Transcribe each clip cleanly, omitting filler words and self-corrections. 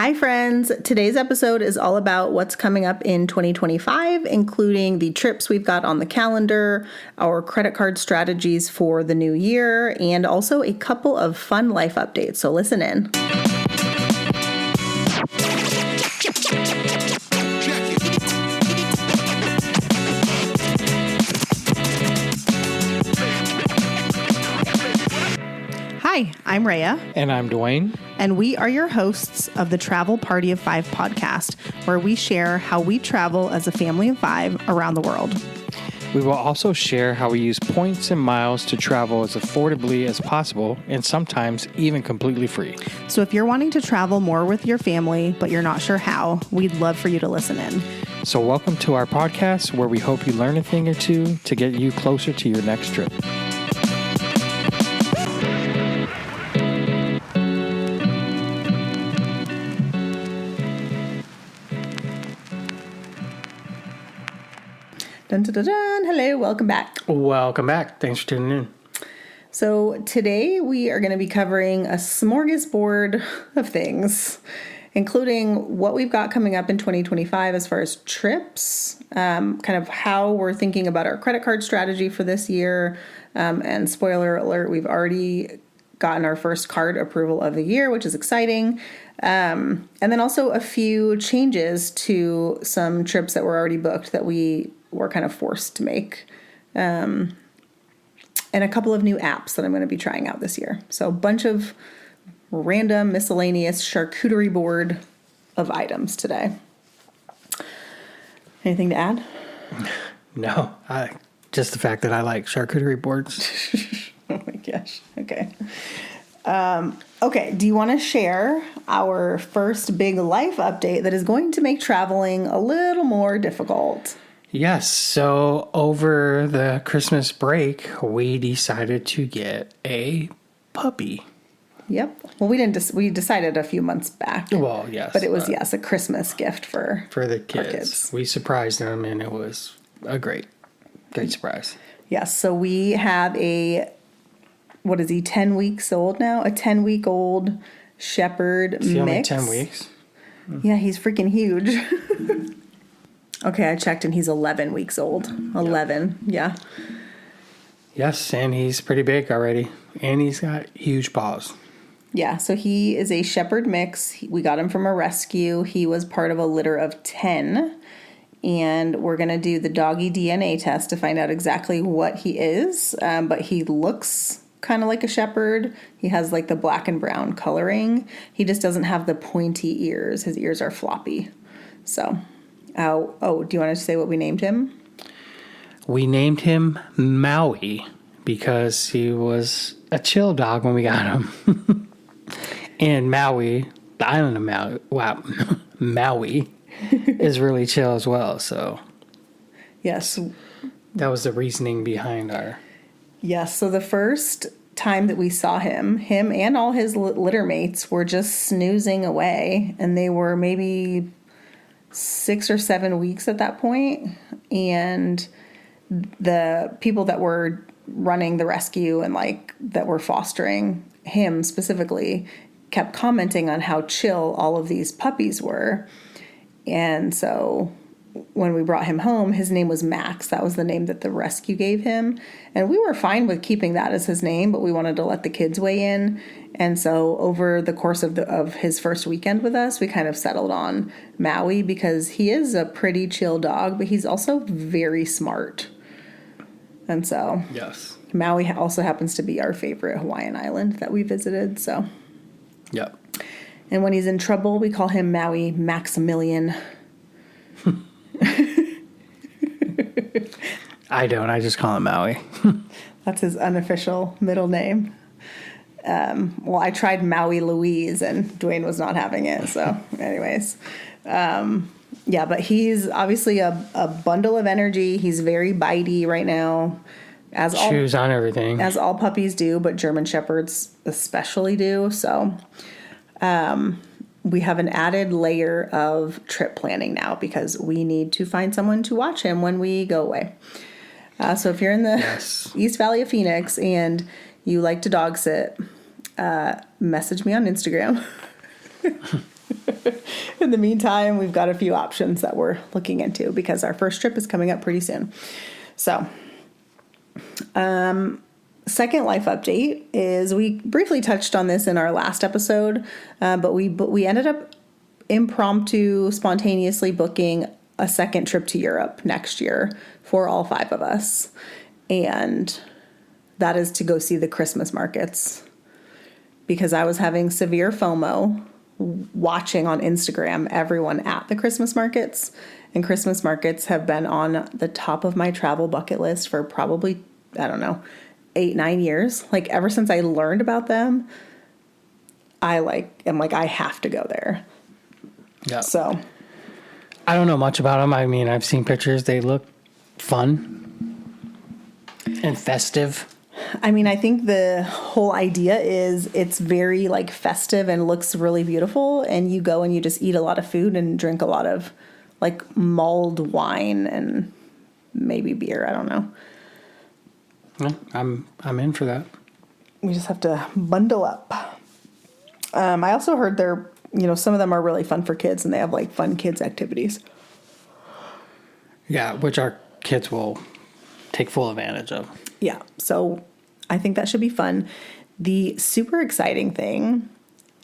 Hi, friends. Today's episode is all about what's coming up in 2025, including the trips we've got on the calendar, our credit card strategies for the new year, and also a couple of fun life updates. So listen in. Hi, I'm Rhea. And I'm Dwayne. And we are your hosts of the Travel Party of Five podcast, where we share how we travel as a family of five around the world. We will also share how we use points and miles to travel as affordably as possible and sometimes even completely free. So if you're wanting to travel more with your family, but you're not sure how, we'd love for you to listen in. So welcome to our podcast, where we hope you learn a thing or two to get you closer to your next trip. Dun, dun, dun, dun. Hello, welcome back. Welcome back. Thanks for tuning in. So today we are going to be covering a smorgasbord of things, including what we've got coming up in 2025 as far as trips, kind of how we're thinking about our credit card strategy for this year, and spoiler alert, we've already gotten our first card approval of the year, which is exciting. And then also a few changes to some trips that were already booked that we were kind of forced to make. And a couple of new apps that I'm going to be trying out this year. So a bunch of random miscellaneous charcuterie board of items today. Anything to add? No, just the fact that I like charcuterie boards. Oh my gosh. Okay. Okay. Do you want to share our first big life update that is going to make traveling a little more difficult? Yes. So over the Christmas break, we decided to get a puppy. Yep. Well, we decided a few months back. Well, yes. But it was, a Christmas gift for the kids. We surprised them, and it was a great surprise. Yes. So we have what is he, 10 weeks old now? A 10-week-old shepherd mix. Only 10 weeks? Yeah, he's freaking huge. Okay, I checked and he's 11 weeks old. 11, yeah. Yes, and he's pretty big already. And he's got huge paws. Yeah, so he is a shepherd mix. We got him from a rescue. He was part of a litter of 10. And we're going to do the doggy DNA test to find out exactly what he is. But he looks kind of like a shepherd. He has like the black and brown coloring. He just doesn't have the pointy ears. His ears are floppy. So... do you want to say what we named him? We named him Maui because he was a chill dog when we got him. And Maui, the island of Maui, Maui is really chill as well. So, yes, that was the reasoning behind our. Yes. So the first time that we saw him and all his litter mates were just snoozing away, and they were maybe 6 or 7 weeks at that point, and the people that were running the rescue and that were fostering him specifically kept commenting on how chill all of these puppies were. And so when we brought him home, his name was Max. That was the name that the rescue gave him, and we were fine with keeping that as his name, but we wanted to let the kids weigh in. And so over the course of his first weekend with us, we kind of settled on Maui because he is a pretty chill dog, but he's also very smart. And so yes, Maui also happens to be our favorite Hawaiian island that we visited. So, yep. And when he's in trouble, we call him Maui Maximilian. I don't. I just call him Maui. That's his unofficial middle name. Well, I tried Maui Louise, and Dwayne was not having it. So, anyways, but he's obviously a bundle of energy. He's very bitey right now, chews on everything, as all puppies do, but German Shepherds especially do. So, we have an added layer of trip planning now because we need to find someone to watch him when we go away. So if you're in the East Valley of Phoenix and you like to dog sit, message me on Instagram. In the meantime, we've got a few options that we're looking into because our first trip is coming up pretty soon. So, second life update is we briefly touched on this in our last episode, but we ended up spontaneously booking a second trip to Europe next year for all 5 of us. And that is to go see the Christmas markets, because I was having severe FOMO watching on Instagram everyone at the Christmas markets. And Christmas markets have been on the top of my travel bucket list for probably, I don't know, 8-9 years. Like ever since I learned about them, I have to go there. Yeah. So I don't know much about them. I mean, I've seen pictures. They look fun and festive. I mean, I think the whole idea is it's very like festive and looks really beautiful. And you go and you just eat a lot of food and drink a lot of like mulled wine and maybe beer. I don't know. Yeah, I'm in for that. We just have to bundle up. I also heard some of them are really fun for kids and they have like fun kids activities. Yeah, which our kids will take full advantage of. Yeah, so I think that should be fun. The super exciting thing,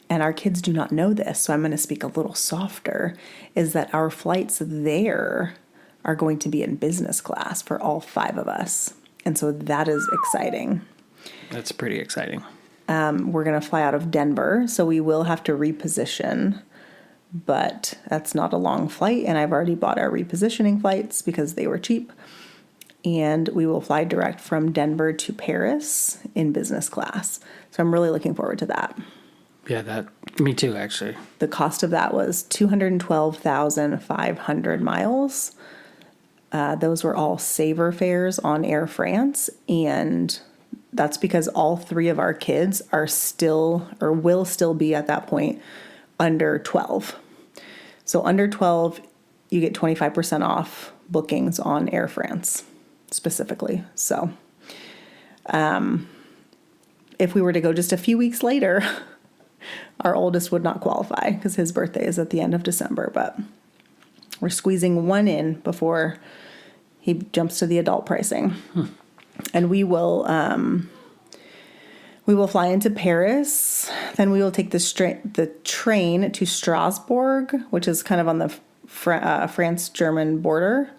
and our kids do not know this, so I'm going to speak a little softer, is that our flights there are going to be in business class for all 5 of us. And so that is exciting. That's pretty exciting. We're going to fly out of Denver, so we will have to reposition, but that's not a long flight, and I've already bought our repositioning flights because they were cheap. And we will fly direct from Denver to Paris in business class. So I'm really looking forward to that. Yeah, me too, actually. The cost of that was 212,500 miles. Those were all saver fares on Air France. And that's because all 3 of our kids are still, or will still be at that point, under 12. So under 12, you get 25% off bookings on Air France. Specifically. So, if we were to go just a few weeks later, our oldest would not qualify because his birthday is at the end of December, but we're squeezing one in before he jumps to the adult pricing. And we will fly into Paris. Then we will take the train to Strasbourg, which is kind of on the France-German border.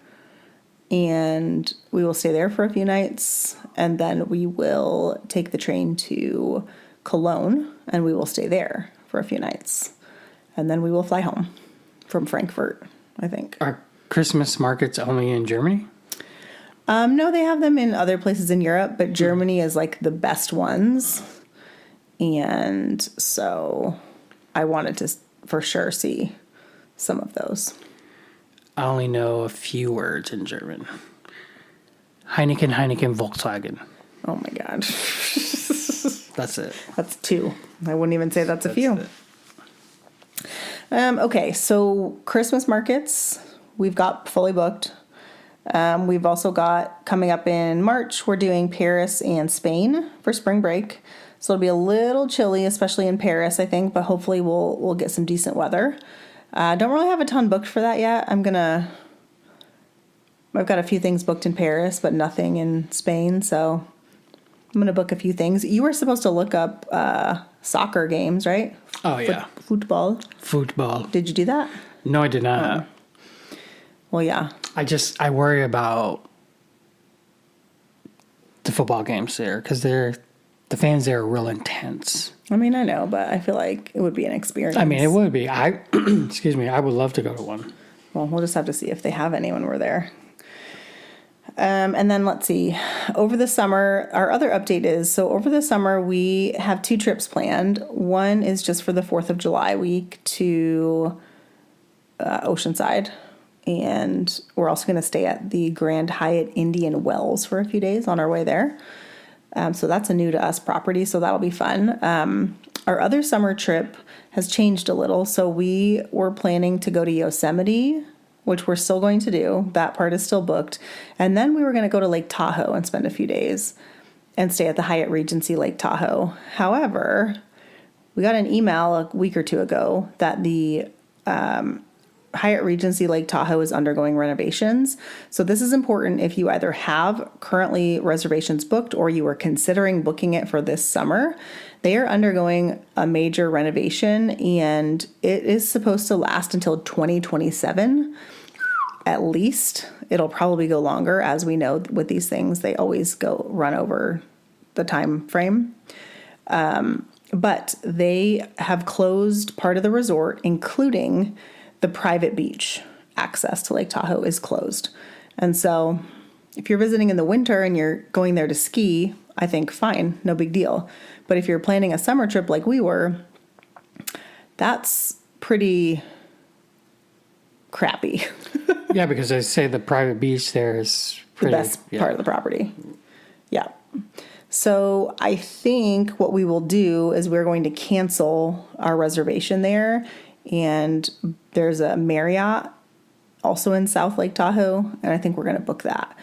And we will stay there for a few nights, and then we will take the train to Cologne, and we will stay there for a few nights. And then we will fly home from Frankfurt, I think. Are Christmas markets only in Germany? No, they have them in other places in Europe, but Germany is like the best ones. And so I wanted to for sure see some of those. I only know a few words in German. Heineken, Volkswagen. Oh my God. That's it. That's 2. I wouldn't even say that's a few. Okay, so Christmas markets, we've got fully booked. We've also got coming up in March, we're doing Paris and Spain for spring break. So it'll be a little chilly, especially in Paris, I think, but hopefully we'll get some decent weather. Don't really have a ton booked for that yet. I've got a few things booked in Paris, but nothing in Spain. So I'm going to book a few things. You were supposed to look up soccer games, right? Oh, yeah. Football. Did you do that? No, I did not. Well, yeah. I worry about the football games there because the fans there are real intense. I mean, I know, but I feel like it would be an experience. I mean, it would be. Excuse me, I would love to go to one. Well, we'll just have to see if they have any when we're there. And then let's see. Over the summer, our other update is, so over the summer, we have 2 trips planned. One is just for the 4th of July week to Oceanside. And we're also going to stay at the Grand Hyatt Indian Wells for a few days on our way there. So that's a new to us property, so that'll be fun. Our other summer trip has changed a little. So we were planning to go to Yosemite, which we're still going to do. That part is still booked. And then we were going to go to Lake Tahoe and spend a few days and stay at the Hyatt Regency Lake Tahoe. However, we got an email a week or 2 ago that the Hyatt Regency Lake Tahoe is undergoing renovations. So this is important if you either have currently reservations booked or you are considering booking it for this summer. They are undergoing a major renovation and it is supposed to last until 2027 at least. It'll probably go longer. As we know with these things, they always run over the time frame. But they have closed part of the resort, including the private beach. Access to Lake Tahoe is closed. And so if you're visiting in the winter and you're going there to ski, I think fine, no big deal. But if you're planning a summer trip like we were, that's pretty crappy. Yeah, because they say the private beach there is pretty, the best part of the property. Yeah. So I think what we will do is we're going to cancel our reservation there. And there's a Marriott also in South Lake Tahoe. And I think we're going to book that.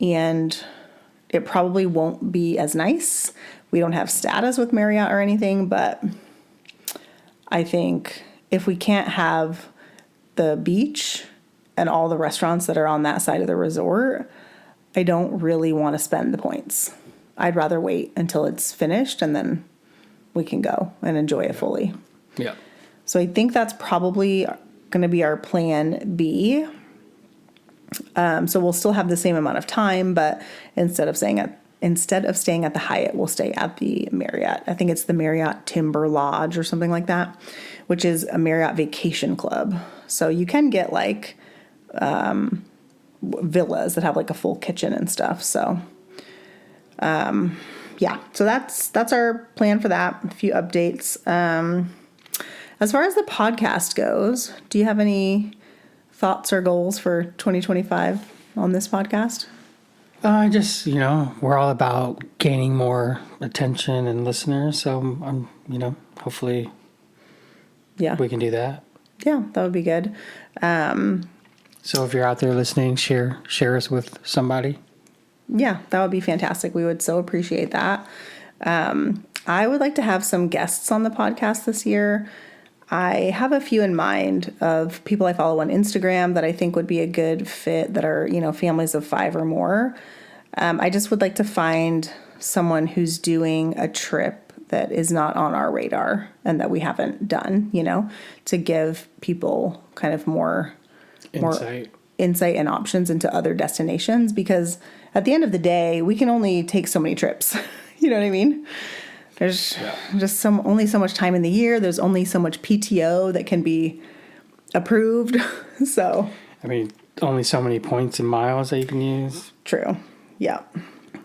And it probably won't be as nice. We don't have status with Marriott or anything. But I think if we can't have the beach and all the restaurants that are on that side of the resort, I don't really want to spend the points. I'd rather wait until it's finished and then we can go and enjoy it fully. Yeah. So I think that's probably going to be our plan B. So we'll still have the same amount of time, but instead of staying at the Hyatt, we'll stay at the Marriott. I think it's the Marriott Timber Lodge or something like that, which is a Marriott vacation club. So you can get like villas that have like a full kitchen and stuff. So yeah, so that's our plan for that. A few updates. As far as the podcast goes, do you have any thoughts or goals for 2025 on this podcast? Just, we're all about gaining more attention and listeners. So I'm, hopefully we can do that. Yeah, that would be good. So if you're out there listening, share us with somebody. Yeah, that would be fantastic. We would so appreciate that. I would like to have some guests on the podcast this year. I have a few in mind of people I follow on Instagram that I think would be a good fit that are, families of 5 or more. I just would like to find someone who's doing a trip that is not on our radar and that we haven't done, to give people kind of more insight and options into other destinations, because at the end of the day, we can only take so many trips. You know what I mean? There's just only so much time in the year. There's only so much PTO that can be approved. So, only so many points and miles that you can use. True. Yeah.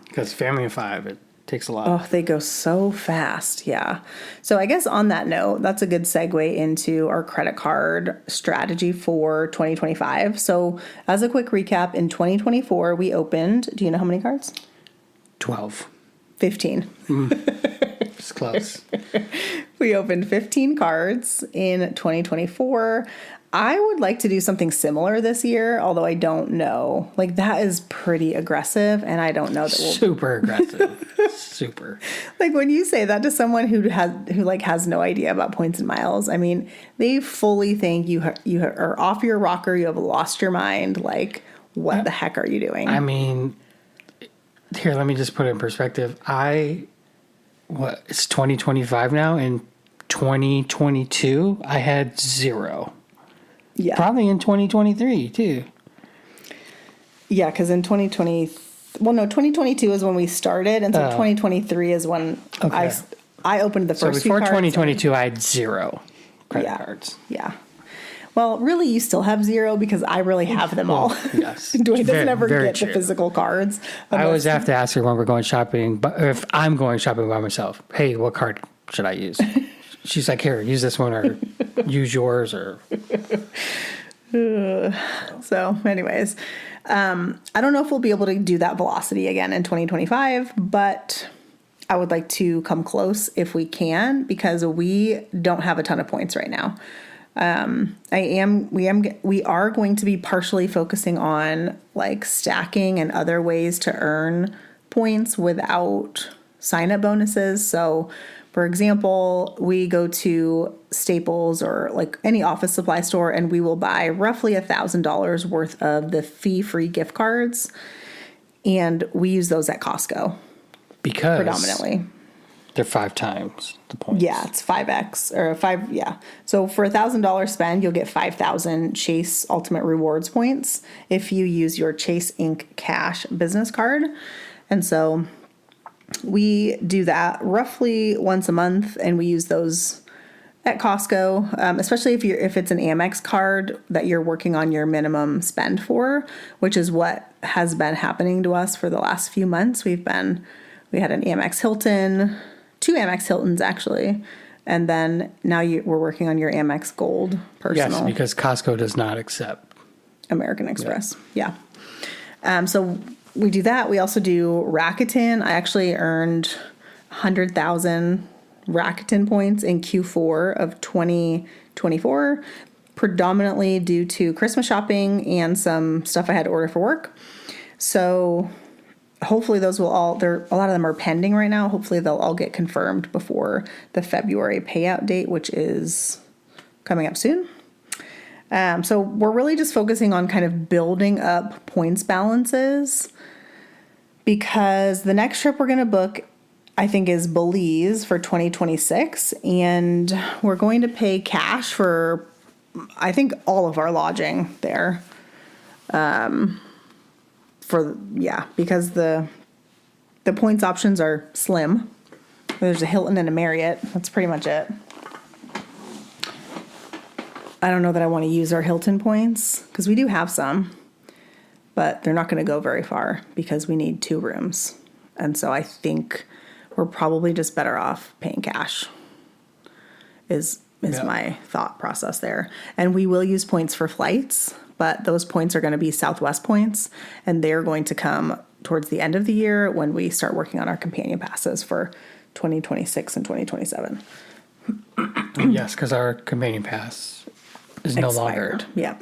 Because family of 5, it takes a lot. Oh, they go so fast. Yeah. So I guess on that note, that's a good segue into our credit card strategy for 2025. So as a quick recap, in 2024, we opened, do you know how many cards? 12. 15. It's close. We opened 15 cards in 2024. I would like to do something similar this year, although I don't know. Like, that is pretty aggressive, and I don't know that we'll... Super aggressive. Super. Like, when you say that to someone who has no idea about points and miles, they fully think you are off your rocker, you have lost your mind. Like, what the heck are you doing? Here, let me just put it in perspective. It's 2025 now. In 2022, I had 0. Yeah. Probably in 2023, too. Yeah, because in 2022 is when we started, and so 2023 is when I opened the first few cards. So before 2022, I had 0 credit cards. Yeah. Well, really, you still have 0 because I really have them all. Yes. Dwayne doesn't ever get the physical cards. I always have to ask her when we're going shopping, but if I'm going shopping by myself, hey, what card should I use? She's like, here, use this one or use yours or... So anyways, I don't know if we'll be able to do that velocity again in 2025, but I would like to come close if we can, because we don't have a ton of points right now. We are going to be partially focusing on like stacking and other ways to earn points without sign-up bonuses. So For example, we go to Staples or like any office supply store and we will buy roughly $1,000 worth of the fee-free gift cards. And we use those at Costco Because predominantly. they're 5 times the points. Yeah, it's 5x or 5. Yeah. So for $1,000 spend, you'll get 5,000 Chase Ultimate Rewards points if you use your Chase Inc. Cash business card. And so we do that roughly once a month, and we use those at Costco, especially if it's an Amex card that you're working on your minimum spend for, which is what has been happening to us for the last few months. We had an Amex Hilton, 2 Amex Hiltons actually, and then now we're working on your Amex Gold personal. Yes, because Costco does not accept American Express. Yeah. So we do that. We also do Rakuten. I actually earned 100,000 Rakuten points in Q4 of 2024, predominantly due to Christmas shopping and some stuff I had to order for work. So hopefully those will a lot of them are pending right now. Hopefully they'll all get confirmed before the February payout date, which is coming up soon. So we're really just focusing on kind of building up points balances, because the next trip we're going to book, I think, is Belize for 2026. And we're going to pay cash for, I think, all of our lodging there. Because the points options are slim. There's a Hilton and a Marriott. That's pretty much it. I don't know that I want to use our Hilton points because we do have some, but they're not going to go very far because we need 2 rooms. And so I think we're probably just better off paying cash is my thought process there. And we will use points for flights, but those points are going to be Southwest points, and they're going to come towards the end of the year when we start working on our companion passes for 2026 and 2027. Yes, because our companion pass is no longer. Yeah.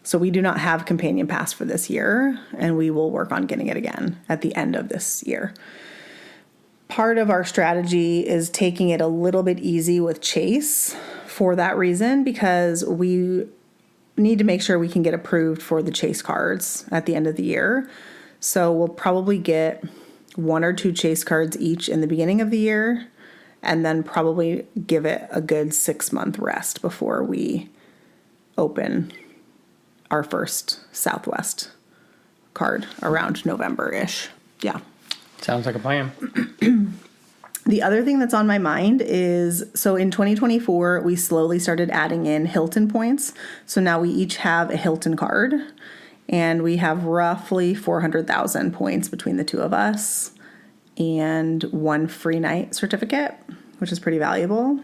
So we do not have companion pass for this year, and we will work on getting it again at the end of this year. Part of our strategy is taking it a little bit easy with Chase for that reason, because we need to make sure we can get approved for the Chase cards at the end of the year. So we'll probably get 1 or 2 Chase cards each in the beginning of the year, and then probably give it a good 6-month rest before we open our first Southwest card around November-ish. Yeah. Sounds like a plan. The other thing that's on my mind is, so in 2024, we slowly started adding in Hilton points. So now we each have a Hilton card, and we have roughly 400,000 points between the 2 of us, and 1 free night certificate, which is pretty valuable.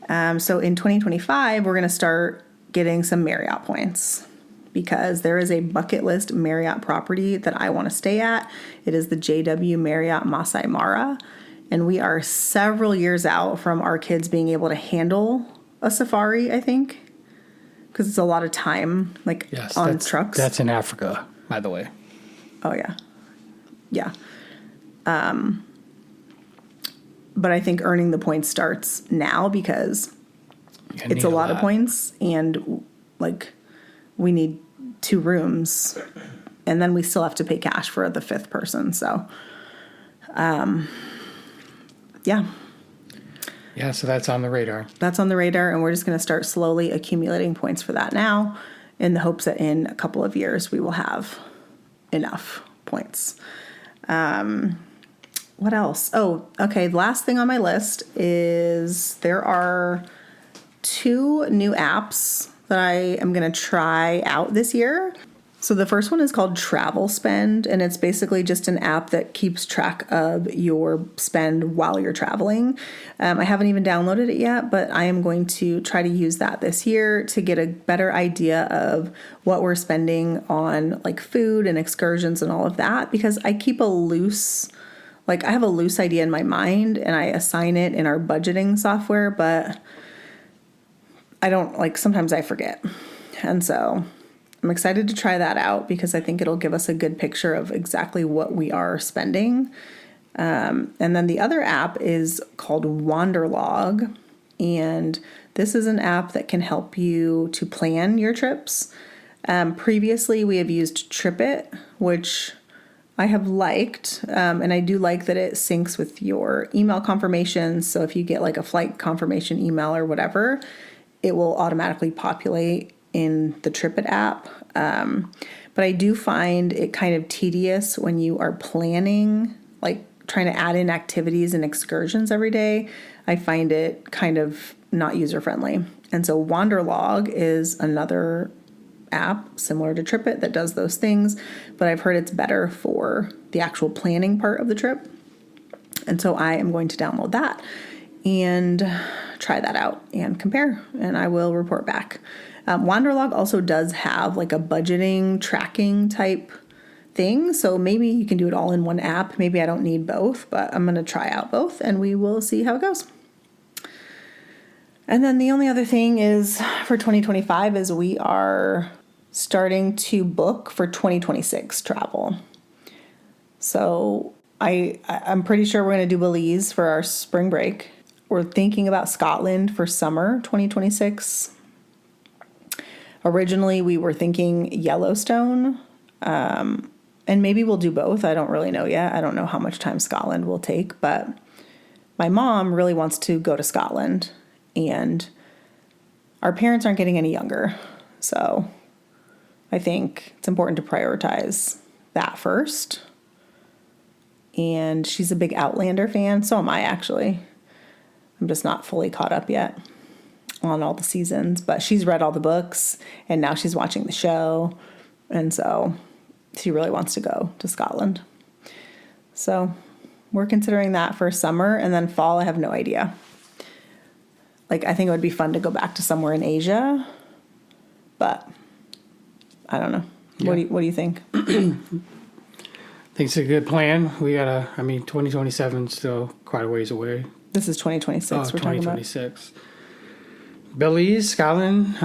So in 2025, we're going to start getting some Marriott points, because there is a bucket list Marriott property that I want to stay at. It is the JW Marriott Masai Mara. And we are several years out from our kids being able to handle a safari, I think, because it's a lot of time, on trucks. That's in Africa, by the way. Oh, yeah. Yeah. But I think earning the points starts now, because it's a lot of points, and we need 2 rooms, and then we still have to pay cash for the 5th person. So, yeah. Yeah, so that's on the radar. That's on the radar, and we're just going to start slowly accumulating points for that now, in the hopes that in a couple of years we will have enough points. What else? Oh, okay. The last thing on my list is there are 2 new apps that I am going to try out this year. So the first one is called Travel Spend, and it's basically just an app that keeps track of your spend while you're traveling. I haven't even downloaded it yet, but I am going to try to use that this year to get a better idea of what we're spending on, like food and excursions and all of that, because I keep I have a loose idea in my mind, and I assign it in our budgeting software, but I don't, sometimes I forget. And so I'm excited to try that out, because I think it'll give us a good picture of exactly what we are spending And then the other app is called Wanderlog. And this is an app that can help you to plan your trips. Previously, we have used TripIt, which I have liked. And I do like that it syncs with your email confirmations. So if you get like a flight confirmation email or whatever, it will automatically populate in the TripIt app. But I do find it kind of tedious when you are planning, like trying to add in activities and excursions every day. I find it kind of not user-friendly. And so Wanderlog is another app similar to TripIt that does those things, but I've heard it's better for the actual planning part of the trip. And so I am going to download that and try that out and compare, and I will report back. Wanderlog also does have like a budgeting tracking type thing, so maybe you can do it all in one app. Maybe I don't need both, but I'm going to try out both and we will see how it goes. And then the only other thing is for 2025 is we are starting to book for 2026 travel. So I'm pretty sure we're going to do Belize for our spring break. We're thinking about Scotland for summer 2026. Originally, we were thinking Yellowstone, and maybe we'll do both. I don't really know yet. I don't know how much time Scotland will take, but my mom really wants to go to Scotland, and our parents aren't getting any younger. So I think it's important to prioritize that first. And she's a big Outlander fan. So am I, actually. I'm just not fully caught up yet on all the seasons, but she's read all the books and now she's watching the show. And so she really wants to go to Scotland. So we're considering that for summer, and then fall, I have no idea. Like, I think it would be fun to go back to somewhere in Asia, but I don't know. Yeah. What do you think? I think it's a good plan. 2027 is still quite a ways away. This is 2026 we're talking about. 2026. Belize, Scotland,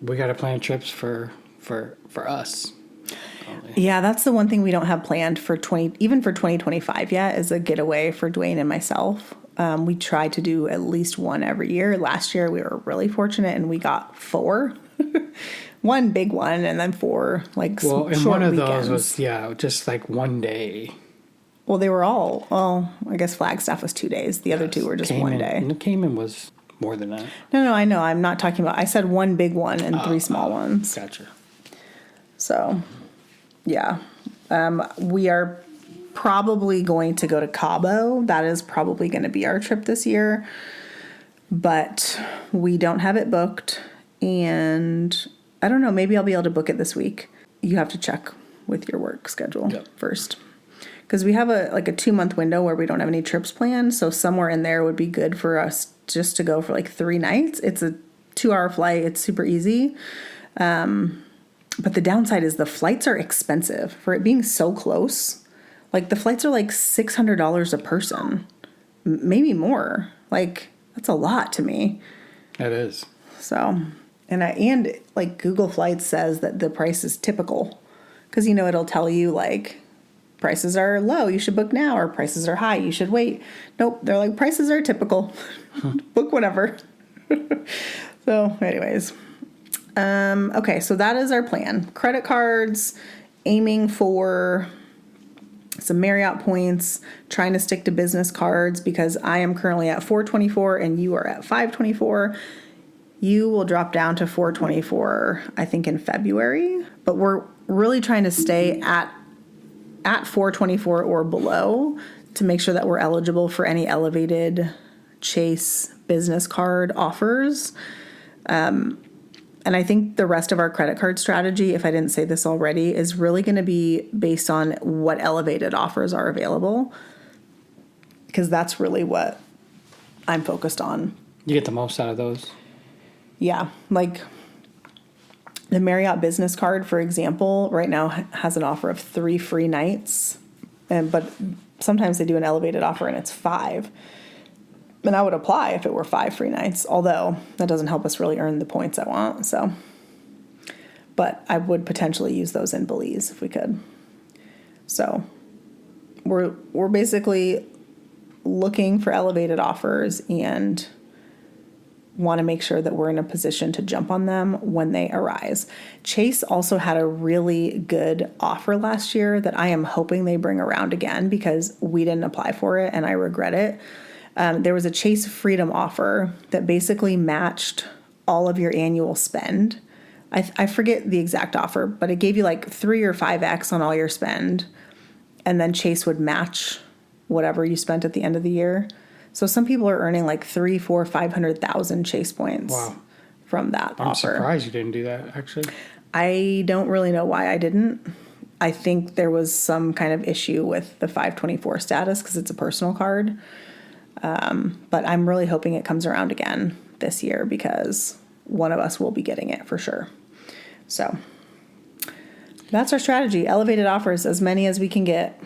we got to plan trips for us. Yeah, that's the one thing we don't have planned for 2025 yet, is a getaway for Dwayne and myself. We try to do at least one every year. Last year we were really fortunate and we got 4. One big one and then 4 like short weekends. One of those was just like one day. Well, they were all, I guess Flagstaff was 2 days. The other 2 were just one day. And Cayman was more than that. No, I know. I'm not talking about, I said one big one and 3 small ones. Gotcha. So, yeah. We are probably going to go to Cabo. That is probably going to be our trip this year. But we don't have it booked. And I don't know, maybe I'll be able to book it this week. You have to check with your work schedule first. Because we have a 2-month window where we don't have any trips planned. So somewhere in there would be good for us just to go for like 3 nights. It's a 2-hour flight. It's super easy. But the downside is the flights are expensive for it being so close. Like the flights are like $600 a person, maybe more. Like that's a lot to me. It is. So, and like Google Flights says that the price is typical, because it'll tell you like prices are low, you should book now, or prices are high, you should wait. Nope, they're like prices are typical. Book whatever. So, anyways. Okay, so that is our plan. Credit cards, aiming for some Marriott points, trying to stick to business cards because I am currently at 424 and you are at 524. You will drop down to 424, I think, in February, but we're really trying to stay at 424 or below to make sure that we're eligible for any elevated Chase business card offers. And I think the rest of our credit card strategy, if I didn't say this already, is really going to be based on what elevated offers are available, because that's really what I'm focused on. You get the most out of those? Yeah. Like the Marriott business card, for example, right now has an offer of 3 free nights, but sometimes they do an elevated offer and it's 5. And I would apply if it were 5 free nights, although that doesn't help us really earn the points I want. So, but I would potentially use those in Belize if we could. So we're basically looking for elevated offers and want to make sure that we're in a position to jump on them when they arise. Chase also had a really good offer last year that I am hoping they bring around again because we didn't apply for it and I regret it. There was a Chase Freedom offer that basically matched all of your annual spend. I forget the exact offer, but it gave you like 3 or 5x on all your spend. And then Chase would match whatever you spent at the end of the year. So some people are earning like 3, 4, 500,000 Chase points from that offer. I'm surprised you didn't do that, actually. I don't really know why I didn't. I think there was some kind of issue with the 524 status because it's a personal card. But I'm really hoping it comes around again this year because one of us will be getting it for sure. So that's our strategy. Elevated offers, as many as we can get.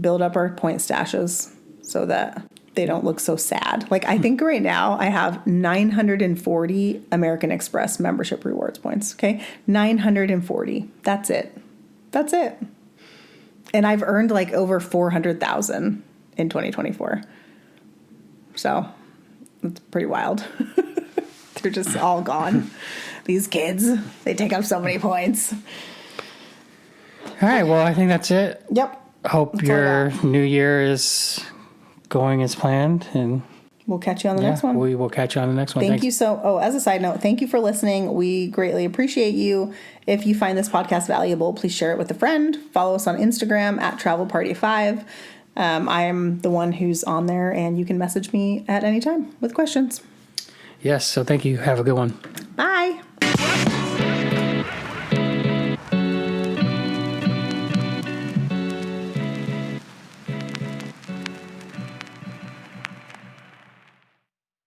Build up our point stashes so that they don't look so sad. Like I think right now I have 940 American Express membership rewards points. Okay. 940. That's it. That's it. And I've earned like over 400,000 in 2024. So it's pretty wild. They're just all gone. These kids, they take up so many points. All right. Well, I think that's it. Yep. Hope your new year is going as planned, and we'll catch you on the next one. We will catch you on the next one. Thank you. As a side note, thank you for listening. We greatly appreciate you. If you find this podcast valuable, please share it with a friend. Follow us on Instagram at TravelParty5. I am the one who's on there, and you can message me at any time with questions. Yes. So thank you. Have a good one. Bye.